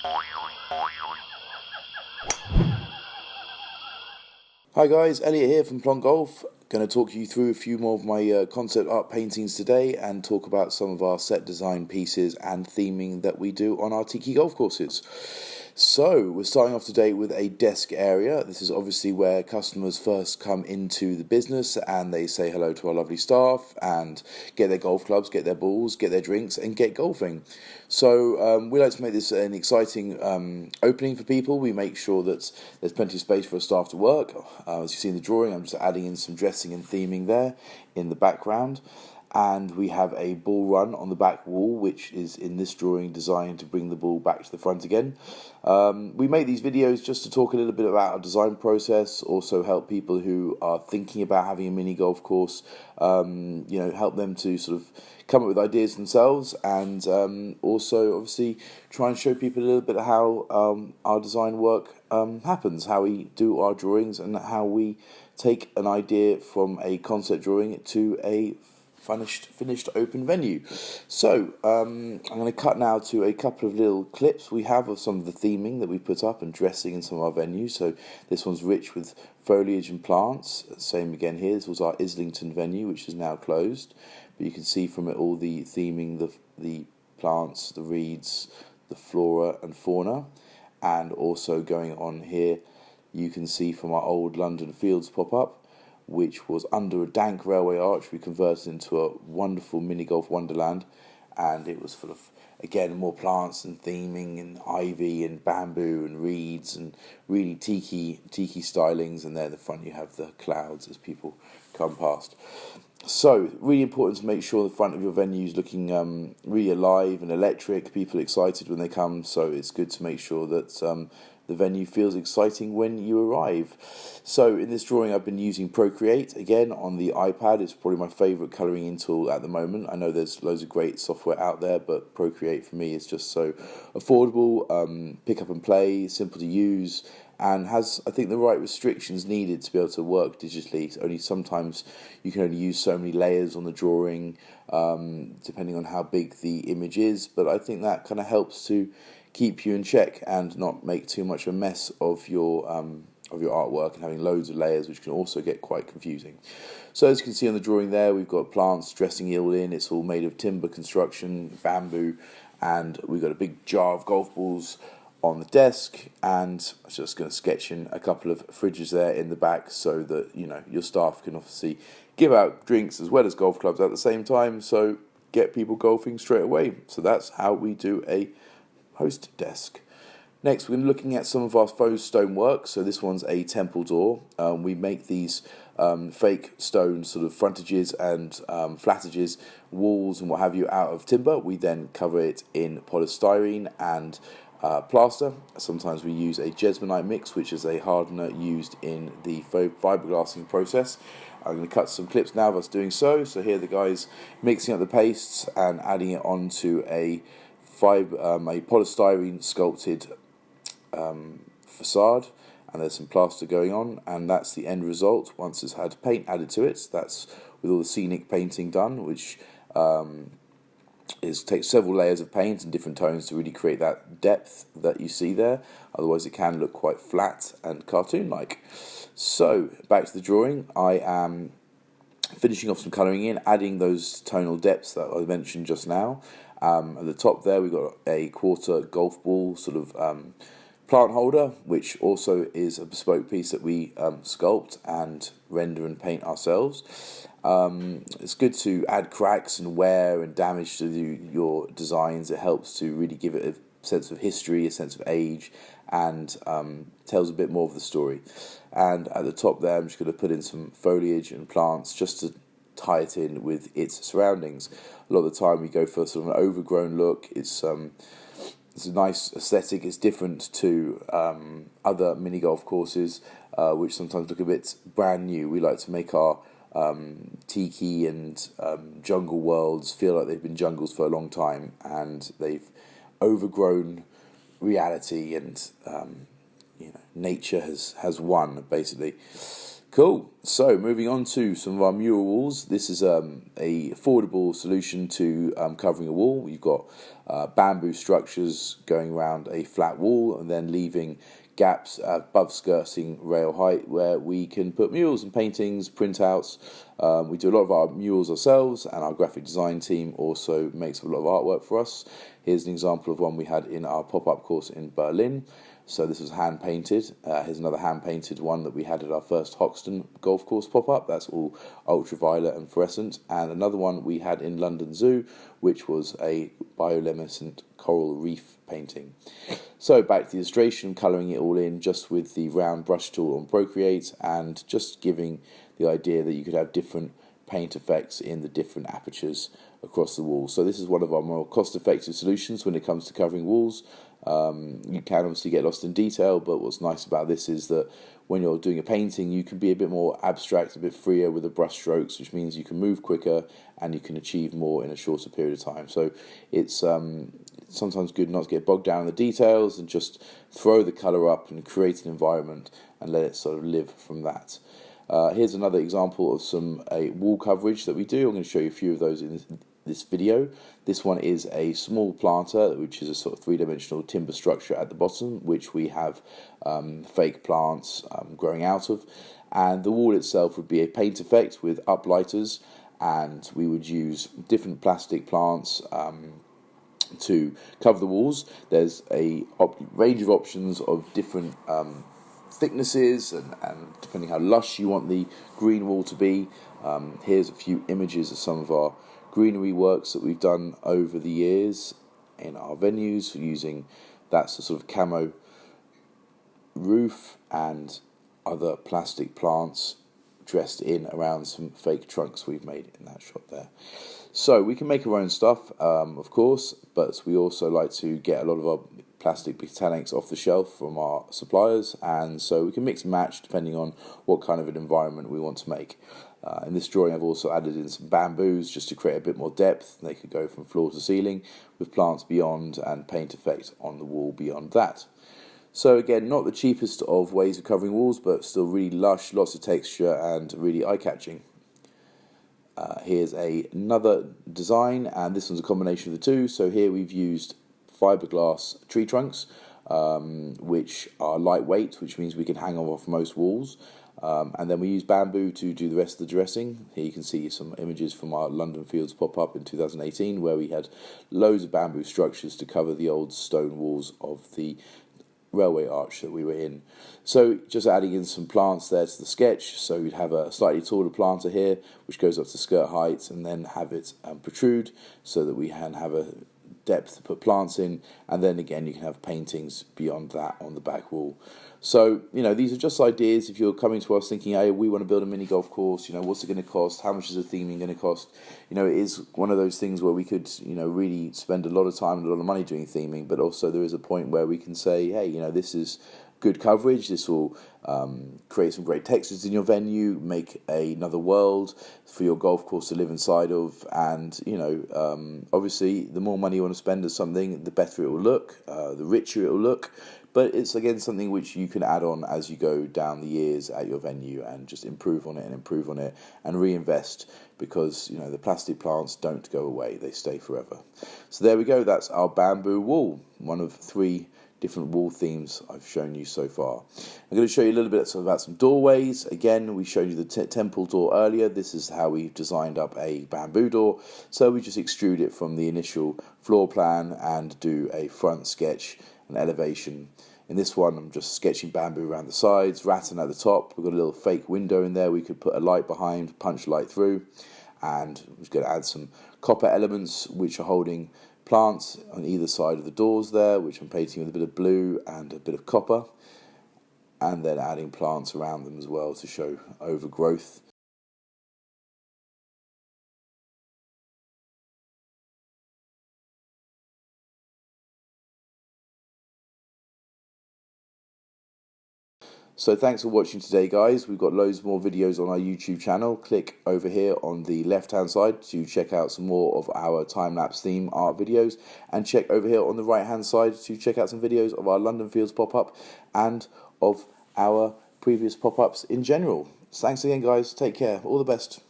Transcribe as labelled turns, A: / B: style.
A: Hi guys, Elliot here from Plonk Golf. Going to talk you through a few more of my concept art paintings today and talk about some of our set design pieces and theming that we do on our tiki golf courses. So, we're starting off today with a desk area. This is obviously where customers first come into the business and they say hello to our lovely staff and get their golf clubs, get their balls, get their drinks and get golfing. So, we like to make this an exciting opening for people. We make sure that there's plenty of space for staff to work. As you see in the drawing, I'm just adding in some dressing and theming there in the background. And we have a ball run on the back wall, which is in this drawing designed to bring the ball back to the front again. We make these videos just to talk a little bit about our design process, also help people who are thinking about having a mini golf course, help them to sort of come up with ideas themselves, and also obviously try and show people a little bit of how our design work happens, how we do our drawings, and how we take an idea from a concept drawing to a finished open venue. So I'm going to cut now to a couple of little clips we have of some of the theming that we put up and dressing in some of our venues. So this one's rich with foliage and plants. Same again here. This was our Islington venue, which is now closed, but you can see from it all the theming, the plants, the reeds, the flora and fauna. And also going on here, you can see from our old London Fields pop-up, which was under a dank railway arch. We converted into a wonderful mini golf wonderland, and it was full of, again, more plants and theming and ivy and bamboo and reeds and really tiki stylings. And there at the front you have the clouds as people come past. So really important to make sure the front of your venue is looking really alive and electric, people excited when they come. So it's good to make sure that the venue feels exciting when you arrive. So in this drawing I've been using Procreate again on the iPad. It's probably my favourite colouring in tool at the moment. I know there's loads of great software out there, but Procreate for me is just so affordable, pick up and play, simple to use, and has, I think, the right restrictions needed to be able to work digitally. Only sometimes you can only use so many layers on the drawing, depending on how big the image is, but I think that kind of helps to keep you in check and not make too much of a mess of your artwork and having loads of layers, which can also get quite confusing. So as you can see on the drawing there, we've got plants dressing it all in. It's all made of timber construction, bamboo, and we've got a big jar of golf balls on the desk, and I'm just going to sketch in a couple of fridges there in the back so that your staff can obviously give out drinks as well as golf clubs at the same time, so get people golfing straight away. So that's how we do a host desk. Next, we're looking at some of our faux stonework. So this one's a temple door. We make these fake stone sort of frontages and flattages, walls and what have you out of timber. We then cover it in polystyrene and plaster. Sometimes we use a jesmonite mix, which is a hardener used in the fiberglassing process. I'm going to cut some clips now of us doing so. So here the guys mixing up the pastes and adding it onto a polystyrene sculpted facade, and there's some plaster going on, and that's the end result once it's had paint added to it. That's with all the scenic painting done, which takes several layers of paint in different tones to really create that depth that you see there. Otherwise it can look quite flat and cartoon-like. So back to the drawing. I am finishing off some colouring in, adding those tonal depths that I mentioned just now. At the top there we've got a quarter golf ball sort of plant holder, which also is a bespoke piece that we sculpt and render and paint ourselves. It's good to add cracks and wear and damage to your designs. It helps to really give it a sense of history, a sense of age, and tells a bit more of the story. And at the top there I'm just going to put in some foliage and plants just to tie it in with its surroundings. A lot of the time we go for sort of an overgrown look. It's a nice aesthetic. It's different to other mini golf courses, which sometimes look a bit brand new. We like to make our tiki and jungle worlds feel like they've been jungles for a long time, and they've overgrown reality, and nature has won basically. Cool. So moving on to some of our mural walls. This is a affordable solution to covering a wall. You've got bamboo structures going around a flat wall and then leaving gaps above skirting rail height where we can put murals and paintings, printouts. We do a lot of our murals ourselves, and our graphic design team also makes a lot of artwork for us. Here's an example of one we had in our pop-up course in Berlin. So this was hand painted. Here's another hand painted one that we had at our first Hoxton golf course pop-up. That's all ultraviolet and fluorescent. And another one we had in London Zoo, which was a bioluminescent coral reef painting. So back to the illustration, colouring it all in just with the round brush tool on Procreate, and just giving the idea that you could have different paint effects in the different apertures across the wall. So this is one of our more cost-effective solutions when it comes to covering walls. You can obviously get lost in detail, but what's nice about this is that when you're doing a painting, you can be a bit more abstract, a bit freer with the brush strokes, which means you can move quicker and you can achieve more in a shorter period of time. So it's sometimes good not to get bogged down in the details and just throw the colour up and create an environment and let it sort of live from that. Here's another example of some wall coverage that we do. I'm going to show you a few of those in this video. This one is a small planter, which is a sort of three-dimensional timber structure at the bottom, which we have fake plants growing out of, and the wall itself would be a paint effect with uplighters, and we would use different plastic plants to cover the walls. There's a range of options of different thicknesses and depending how lush you want the green wall to be. Here's a few images of some of our greenery works that we've done over the years in our venues using that sort of camo roof and other plastic plants dressed in around some fake trunks we've made in that shot there. So we can make our own stuff, of course, but we also like to get a lot of our plastic botanics off the shelf from our suppliers, and so we can mix and match depending on what kind of an environment we want to make. In this drawing I've also added in some bamboos just to create a bit more depth. They could go from floor to ceiling with plants beyond and paint effect on the wall beyond that. So again, not the cheapest of ways of covering walls, but still really lush, lots of texture and really eye-catching. Here's another design, and this one's a combination of the two. So here we've used fiberglass tree trunks, which are lightweight, which means we can hang them off most walls. And then we use bamboo to do the rest of the dressing. Here you can see some images from our London Fields pop-up in 2018, where we had loads of bamboo structures to cover the old stone walls of the railway arch that we were in. So just adding in some plants there to the sketch. So we'd have a slightly taller planter here, which goes up to skirt height, and then have it protrude so that we can have a depth to put plants in, and then again you can have paintings beyond that on the back wall. So these are just ideas. If you're coming to us thinking, hey, we want to build a mini golf course, what's it going to cost, how much is the theming going to cost, it is one of those things where we could really spend a lot of time and a lot of money doing theming, but also there is a point where we can say, hey, this is good coverage, this will create some great textures in your venue, make another world for your golf course to live inside of, and obviously the more money you want to spend on something, the better it will look, the richer it will look, but it's again something which you can add on as you go down the years at your venue and just improve on it and reinvest, because the plastic plants don't go away, they stay forever. So there we go, that's our bamboo wall, one of 3 different wall themes I've shown you so far. I'm going to show you a little bit about some doorways. Again, we showed you the temple door earlier. This is how we've designed up a bamboo door. So we just extrude it from the initial floor plan and do a front sketch and elevation. In this one, I'm just sketching bamboo around the sides, rattan at the top. We've got a little fake window in there we could put a light behind, punch light through, and I'm just going to add some copper elements which are holding plants on either side of the doors there, which I'm painting with a bit of blue and a bit of copper, and then adding plants around them as well to show overgrowth. So thanks for watching today, guys. We've got loads more videos on our YouTube channel. Click over here on the left hand side to check out some more of our time-lapse theme art videos, and check over here on the right hand side to check out some videos of our London Fields pop-up and of our previous pop-ups in general. Thanks again, guys. Take care. All the best.